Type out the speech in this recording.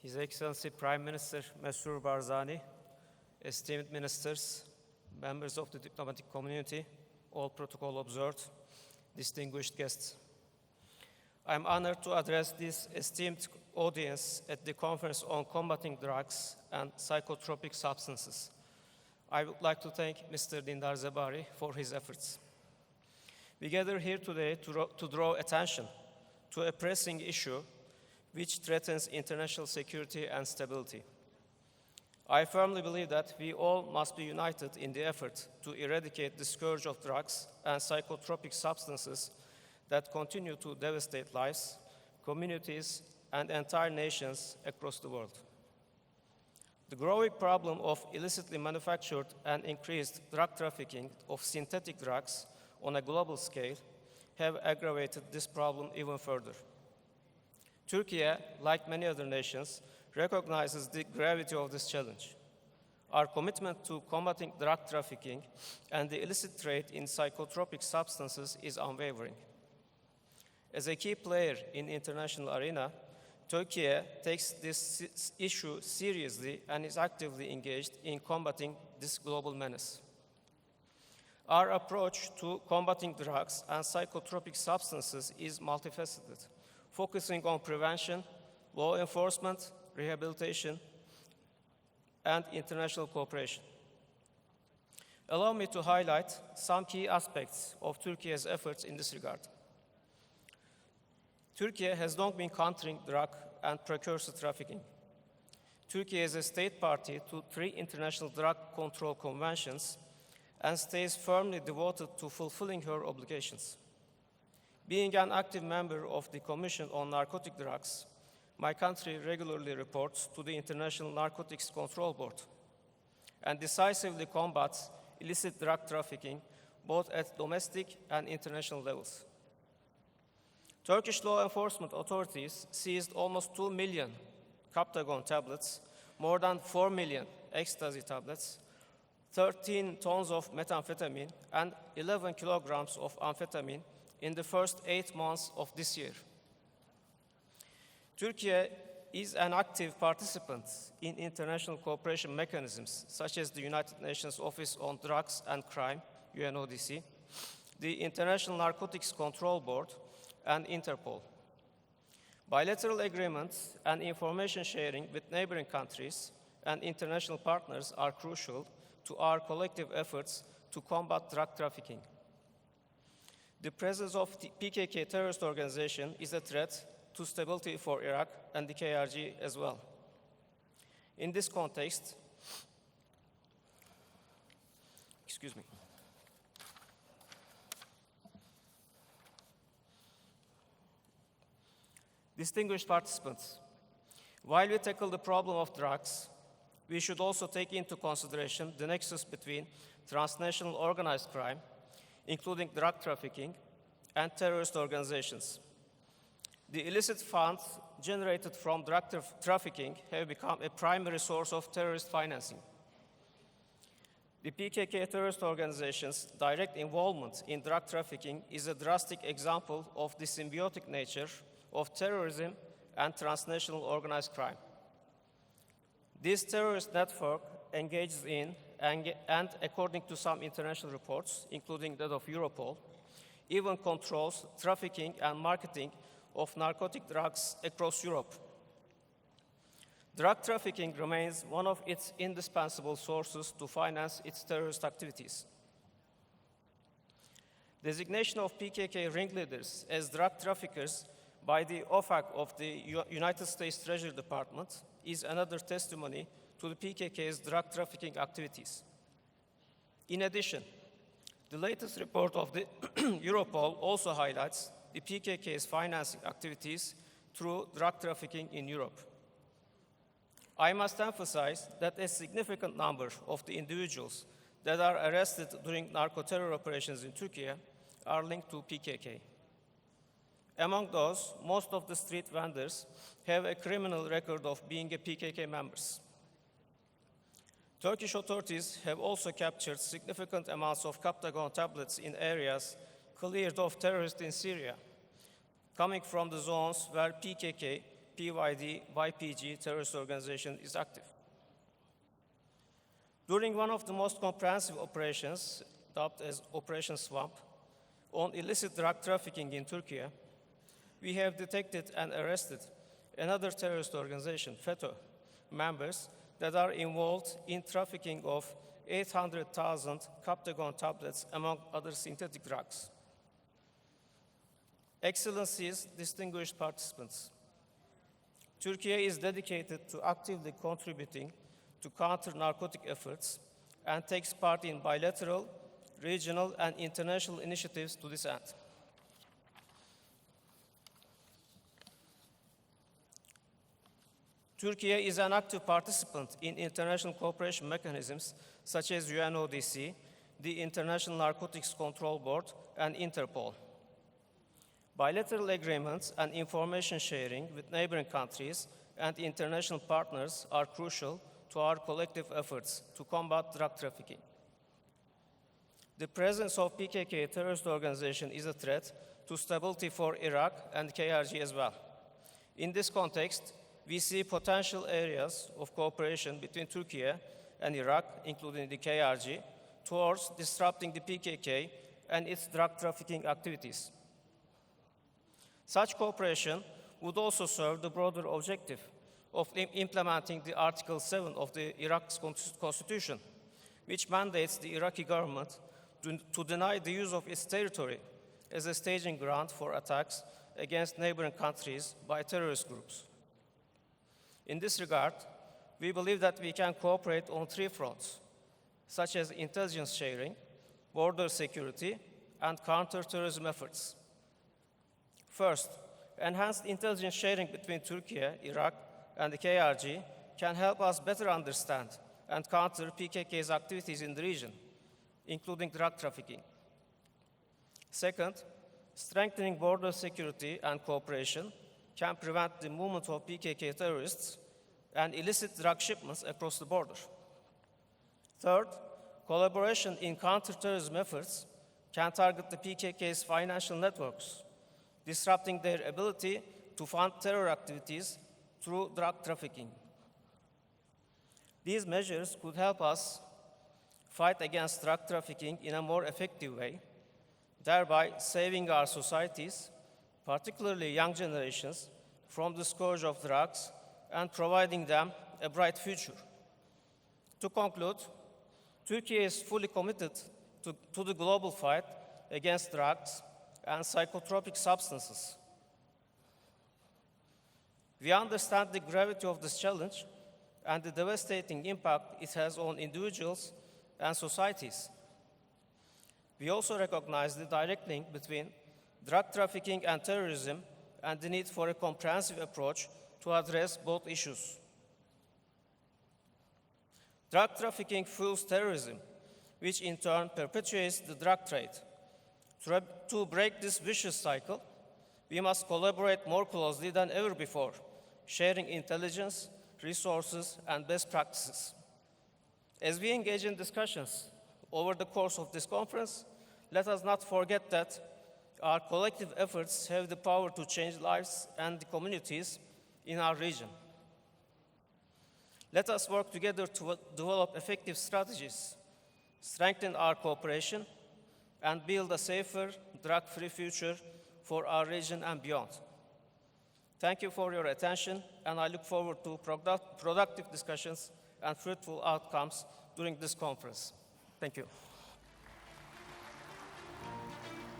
His Excellency Prime Minister Mesroor Barzani, esteemed ministers, members of the diplomatic community, all protocol observed, distinguished guests. I'm honored to address this esteemed audience at the Conference on Combating Drugs and Psychotropic Substances. I would like to thank Mr. Dindar Zebari for his efforts. We gather here today to draw attention to a pressing issue which threatens international security and stability. I firmly believe that we all must be united in the effort to eradicate the scourge of drugs and psychotropic substances that continue to devastate lives, communities, and entire nations across the world. The growing problem of illicitly manufactured and increased drug trafficking of synthetic drugs on a global scale have aggravated this problem even further. Turkey, like many other nations, recognizes the gravity of this challenge. Our commitment to combating drug trafficking and the illicit trade in psychotropic substances is unwavering. As a key player in the international arena, Turkey takes this issue seriously and is actively engaged in combating this global menace. Our approach to combating drugs and psychotropic substances is multifaceted, focusing on prevention, law enforcement, rehabilitation, and international cooperation. Allow me to highlight some key aspects of Turkey's efforts in this regard. Turkey has long been countering drug and precursor trafficking. Turkey is a state party to 3 international drug control conventions and stays firmly devoted to fulfilling her obligations. Being an active member of the Commission on Narcotic Drugs, my country regularly reports to the International Narcotics Control Board and decisively combats illicit drug trafficking both at domestic and international levels. Turkish law enforcement authorities seized almost 2 million Captagon tablets, more than 4 million ecstasy tablets, 13 tons of methamphetamine, and 11 kilograms of amphetamine in the first 8 months of this year. Turkey is an active participant in international cooperation mechanisms such as the United Nations Office on Drugs and Crime, UNODC, the International Narcotics Control Board, and Interpol. Bilateral agreements and information sharing with neighboring countries and international partners are crucial to our collective efforts to combat drug trafficking. The presence of the PKK terrorist organization is a threat to stability for Iraq and the KRG as well. In this context, distinguished participants, while we tackle the problem of drugs, we should also take into consideration the nexus between transnational organized crime, including drug trafficking, and terrorist organizations. The illicit funds generated from drug trafficking have become a primary source of terrorist financing. The PKK terrorist organization's direct involvement in drug trafficking is a drastic example of the symbiotic nature of terrorism and transnational organized crime. This terrorist network engages in, and according to some international reports, including that of Europol, even controls trafficking and marketing of narcotic drugs across Europe. Drug trafficking remains one of its indispensable sources to finance its terrorist activities. Designation of PKK ringleaders as drug traffickers by the OFAC of the United States Treasury Department is another testimony to the PKK's drug trafficking activities. In addition, the latest report of the Europol also highlights the PKK's financing activities through drug trafficking in Europe. I must emphasize that a significant number of the individuals that are arrested during narco-terror operations in Turkey are linked to PKK. Among those, most of the street vendors have a criminal record of being a PKK members. Turkish authorities have also captured significant amounts of Captagon tablets in areas cleared of terrorists in Syria, coming from the zones where PKK PYD-YPG terrorist organization is active. During one of the most comprehensive operations, dubbed as Operation Swamp, on illicit drug trafficking in Turkey, we have detected and arrested another terrorist organization, FETÖ, members that are involved in trafficking of 800,000 Captagon tablets, among other synthetic drugs. Excellencies, distinguished participants, Turkey is dedicated to actively contributing to counter-narcotic efforts and takes part in bilateral, regional, and international initiatives to this end. Turkey is an active participant in international cooperation mechanisms such as UNODC, the International Narcotics Control Board, and Interpol. Bilateral agreements and information sharing with neighboring countries and international partners are crucial to our collective efforts to combat drug trafficking. The presence of PKK terrorist organization is a threat to stability for Iraq and KRG as well. In this context, we see potential areas of cooperation between Turkey and Iraq, including the KRG, towards disrupting the PKK and its drug trafficking activities. Such cooperation would also serve the broader objective of implementing the Article 7 of the Iraq's constitution, which mandates the Iraqi government to deny the use of its territory as a staging ground for attacks against neighboring countries by terrorist groups. In this regard, we believe that we can cooperate on three fronts, such as intelligence sharing, border security, and counter-terrorism efforts. First, enhanced intelligence sharing between Turkey, Iraq, and the KRG can help us better understand and counter PKK's activities in the region, including drug trafficking. Second, strengthening border security and cooperation can prevent the movement of PKK terrorists and illicit drug shipments across the border. Third, collaboration in counterterrorism efforts can target the PKK's financial networks, disrupting their ability to fund terror activities through drug trafficking. These measures could help us fight against drug trafficking in a more effective way, thereby saving our societies, particularly young generations, from the scourge of drugs and providing them a bright future. To conclude, Turkey is fully committed to the global fight against drugs and psychotropic substances. We understand the gravity of this challenge and the devastating impact it has on individuals and societies. We also recognize the direct link between drug trafficking and terrorism and the need for a comprehensive approach to address both issues. Drug trafficking fuels terrorism, which in turn perpetuates the drug trade. To break this vicious cycle, we must collaborate more closely than ever before, sharing intelligence, resources, and best practices. As we engage in discussions over the course of this conference, let us not forget that our collective efforts have the power to change lives and the communities in our region. Let us work together to develop effective strategies, strengthen our cooperation, and build a safer, drug-free future for our region and beyond. Thank you for your attention, and I look forward to productive discussions and fruitful outcomes during this conference. Thank you.